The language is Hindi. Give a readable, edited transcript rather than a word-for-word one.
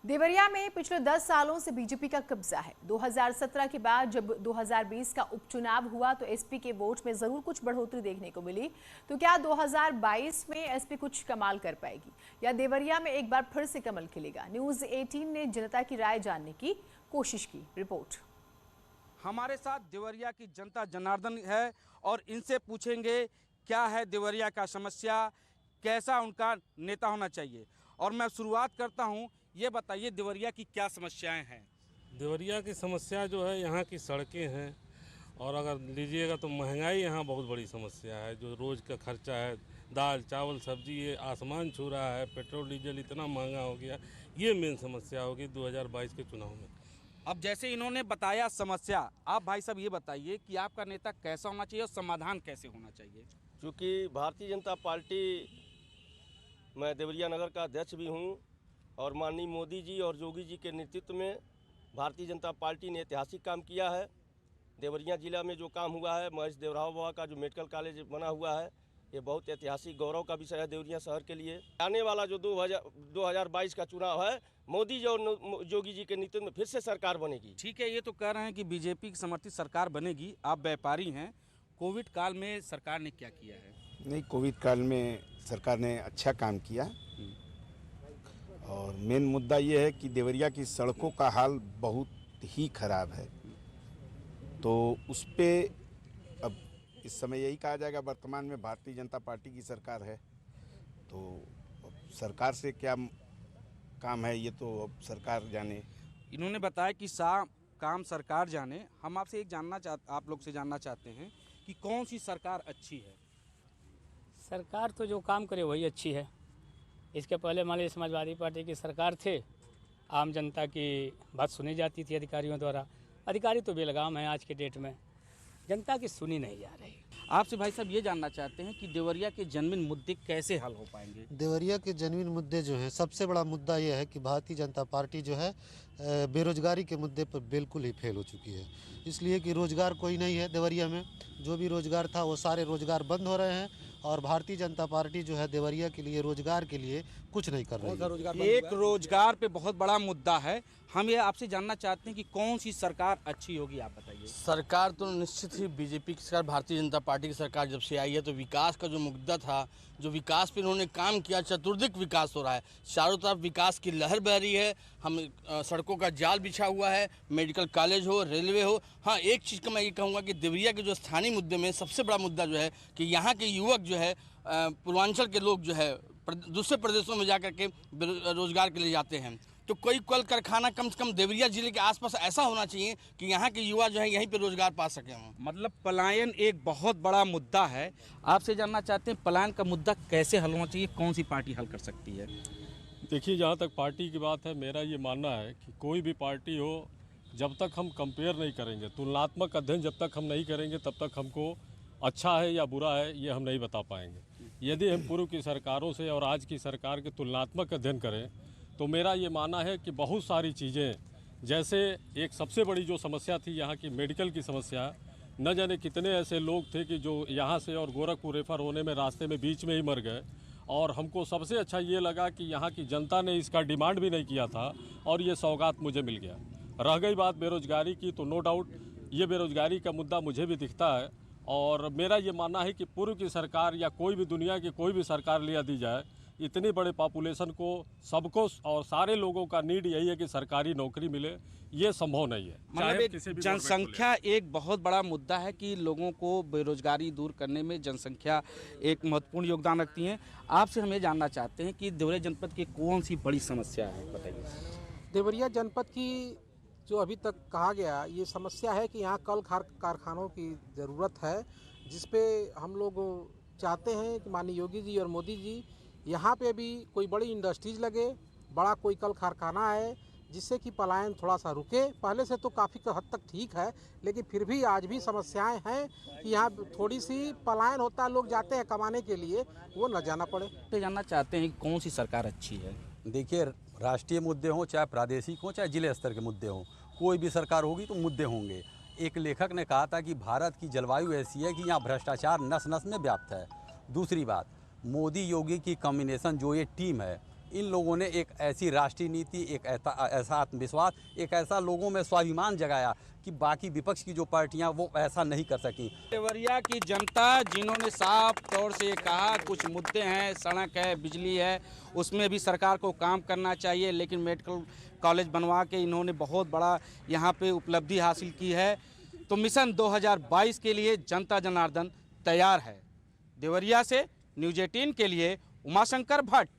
देवरिया में पिछले 10 सालों से बीजेपी का कब्जा है। 2017 के बाद जब 2020 का उपचुनाव हुआ तो एसपी के वोट में जरूर कुछ बढ़ोतरी देखने को मिली। तो क्या 2022 में एसपी कुछ कमाल कर पाएगी या देवरिया में एक बार फिर से कमल खिलेगा? न्यूज़ 18 ने जनता की राय जानने की कोशिश की। रिपोर्ट। हमारे साथ देवरिया की जनता जनार्दन है और इनसे पूछेंगे क्या है देवरिया का समस्या, कैसा उनका नेता होना चाहिए। और मैं शुरुआत करता हूं, ये बताइए देवरिया की क्या समस्याएं हैं? देवरिया की समस्या जो है यहाँ की सड़कें हैं, और अगर लीजिएगा तो महंगाई यहाँ बहुत बड़ी समस्या है। जो रोज़ का खर्चा है, दाल चावल सब्जी, ये आसमान छू रहा है। पेट्रोल डीजल इतना महंगा हो गया, ये मेन समस्या होगी 2022 के चुनाव में। अब जैसे इन्होंने बताया समस्या, आप भाई साहब ये बताइए कि आपका नेता कैसा होना चाहिए और समाधान कैसे होना चाहिए? क्योंकि भारतीय जनता पार्टी, मैं देवरिया नगर का अध्यक्ष भी हूं और माननीय मोदी जी और योगी जी के नेतृत्व में भारतीय जनता पार्टी ने ऐतिहासिक काम किया है। देवरिया जिला में जो काम हुआ है, महेश देवराव बाबा का जो मेडिकल कॉलेज बना हुआ है, ये बहुत ऐतिहासिक गौरव का विषय है देवरिया शहर के लिए। आने वाला जो 2022 का चुनाव है, मोदी जी और योगी जी के नेतृत्व में फिर से सरकार बनेगी। ठीक है, ये तो कह रहे हैं कि बीजेपी की समर्थित सरकार बनेगी। आप व्यापारी हैं, कोविड काल में सरकार ने क्या किया है? नहीं, कोविड काल में सरकार ने अच्छा काम किया और मेन मुद्दा ये है कि देवरिया की सड़कों का हाल बहुत ही खराब है। तो उस पे अब इस समय यही कहा जाएगा, वर्तमान में भारतीय जनता पार्टी की सरकार है, तो अब सरकार से क्या काम है ये तो अब सरकार जाने। इन्होंने बताया कि काम सरकार जाने। हम आपसे आप लोग से जानना चाहते हैं कि कौन सी सरकार अच्छी है? सरकार तो जो काम करे वही अच्छी है। इसके पहले मान लीजिए समाजवादी पार्टी की सरकार थे, आम जनता की बात सुनी जाती थी अधिकारियों द्वारा। अधिकारी तो बेलगाम हैं आज के डेट में, जनता की सुनी नहीं जा रही। आपसे भाई साहब ये जानना चाहते हैं कि देवरिया के जन्मीन मुद्दे कैसे हल हो पाएंगे? देवरिया के जन्मीन मुद्दे जो हैं, सबसे बड़ा मुद्दा ये है कि भारतीय जनता पार्टी जो है बेरोजगारी के मुद्दे पर बिल्कुल ही फेल हो चुकी है। इसलिए कि रोजगार कोई नहीं है देवरिया में। जो भी रोजगार था वो सारे रोजगार बंद हो रहे हैं और भारतीय जनता पार्टी जो है देवरिया के लिए रोजगार के लिए कुछ नहीं कर रही है। एक रोजगार पे बहुत बड़ा मुद्दा है। हम ये आपसे जानना चाहते हैं कि कौन सी सरकार अच्छी होगी, आप बताइए। सरकार तो निश्चित ही बीजेपी की सरकार, भारतीय जनता पार्टी की सरकार जब से आई है तो विकास का जो मुद्दा था, जो विकास पे उन्होंने काम किया, चतुर्दिक विकास हो रहा है। चारों तरफ विकास की लहर बह रही है। हम सड़कों का जाल बिछा हुआ है, मेडिकल कॉलेज हो, रेलवे हो। हाँ, एक चीज़ का मैं ये कहूँगा कि देवरिया के जो स्थानीय मुद्दे में सबसे बड़ा मुद्दा जो है कि यहाँ के युवक जो है, पूर्वांचल के लोग जो है दूसरे प्रदेशों में जाकर के रोजगार के लिए जाते हैं। तो कोई कल कारखाना कम से कम देवरिया जिले के आसपास ऐसा होना चाहिए कि यहाँ के युवा जो है यहीं पे रोजगार पा सकें। मतलब पलायन एक बहुत बड़ा मुद्दा है। आपसे जानना चाहते हैं पलायन का मुद्दा कैसे हल होना चाहिए, कौन सी पार्टी हल कर सकती है? देखिए, जहाँ तक पार्टी की बात है, मेरा ये मानना है कि कोई भी पार्टी हो, जब तक हम कंपेयर नहीं करेंगे, तुलनात्मक अध्ययन जब तक हम नहीं करेंगे, तब तक हमको अच्छा है या बुरा है ये हम नहीं बता पाएंगे। यदि हम पूर्व की सरकारों से और आज की सरकार के तुलनात्मक अध्ययन करें तो मेरा ये मानना है कि बहुत सारी चीज़ें, जैसे एक सबसे बड़ी जो समस्या थी यहाँ की मेडिकल की समस्या, न जाने कितने ऐसे लोग थे कि जो यहाँ से और गोरखपुर रेफर होने में रास्ते में बीच में ही मर गए। और हमको सबसे अच्छा ये लगा कि यहाँ की जनता ने इसका डिमांड भी नहीं किया था और ये सौगात मुझे मिल गया। रह गई बात बेरोजगारी की, तो नो डाउट ये बेरोजगारी का मुद्दा मुझे भी दिखता है। और मेरा ये मानना है कि पूर्व की सरकार या कोई भी दुनिया की कोई भी सरकार लिया दी जाए, इतनी बड़े पॉपुलेशन को, सबको और सारे लोगों का नीड यही है कि सरकारी नौकरी मिले, ये संभव नहीं है। मतलब जनसंख्या एक बहुत बड़ा मुद्दा है कि लोगों को बेरोजगारी दूर करने में जनसंख्या एक महत्वपूर्ण योगदान रखती है। आपसे हम ये जानना चाहते हैं कि देवरिया जनपद की कौन सी बड़ी समस्या है, बताइए। देवरिया जनपद की जो अभी तक कहा गया, ये समस्या है कि यहाँ कल कारखानों की ज़रूरत है, जिस पे हम लोग चाहते हैं कि माननीय योगी जी और मोदी जी यहाँ पे भी कोई बड़ी इंडस्ट्रीज लगे, बड़ा कोई कल कारखाना है, जिससे कि पलायन थोड़ा सा रुके। पहले से तो काफ़ी हद तक ठीक है, लेकिन फिर भी आज भी समस्याएं हैं कि यहाँ थोड़ी सी पलायन होता है, लोग जाते हैं कमाने के लिए, वो न जाना पड़े। तो जानना चाहते हैं कि कौन सी सरकार अच्छी है? देखिए, राष्ट्रीय मुद्दे हों, चाहे प्रादेशिक हों, चाहे जिले स्तर के मुद्दे हों, कोई भी सरकार होगी तो मुद्दे होंगे। एक लेखक ने कहा था कि भारत की जलवायु ऐसी है कि यहाँ भ्रष्टाचार नस नस में व्याप्त है। दूसरी बात, मोदी योगी की कॉम्बिनेशन जो ये टीम है, इन लोगों ने एक ऐसी राष्ट्रीय नीति, एक ऐसा आत्मविश्वास, एक ऐसा लोगों में स्वाभिमान जगाया कि बाकी विपक्ष की जो पार्टियां वो ऐसा नहीं कर सकी। देवरिया की जनता जिन्होंने साफ तौर से ये कहा कुछ मुद्दे हैं, सड़क है, बिजली है, उसमें भी सरकार को काम करना चाहिए, लेकिन मेडिकल कॉलेज बनवा के इन्होंने बहुत बड़ा यहाँ पे उपलब्धि हासिल की है। तो मिशन 2022 के लिए जनता जनार्दन तैयार है। देवरिया से न्यूज़ 18 के लिए उमाशंकर भट्ट।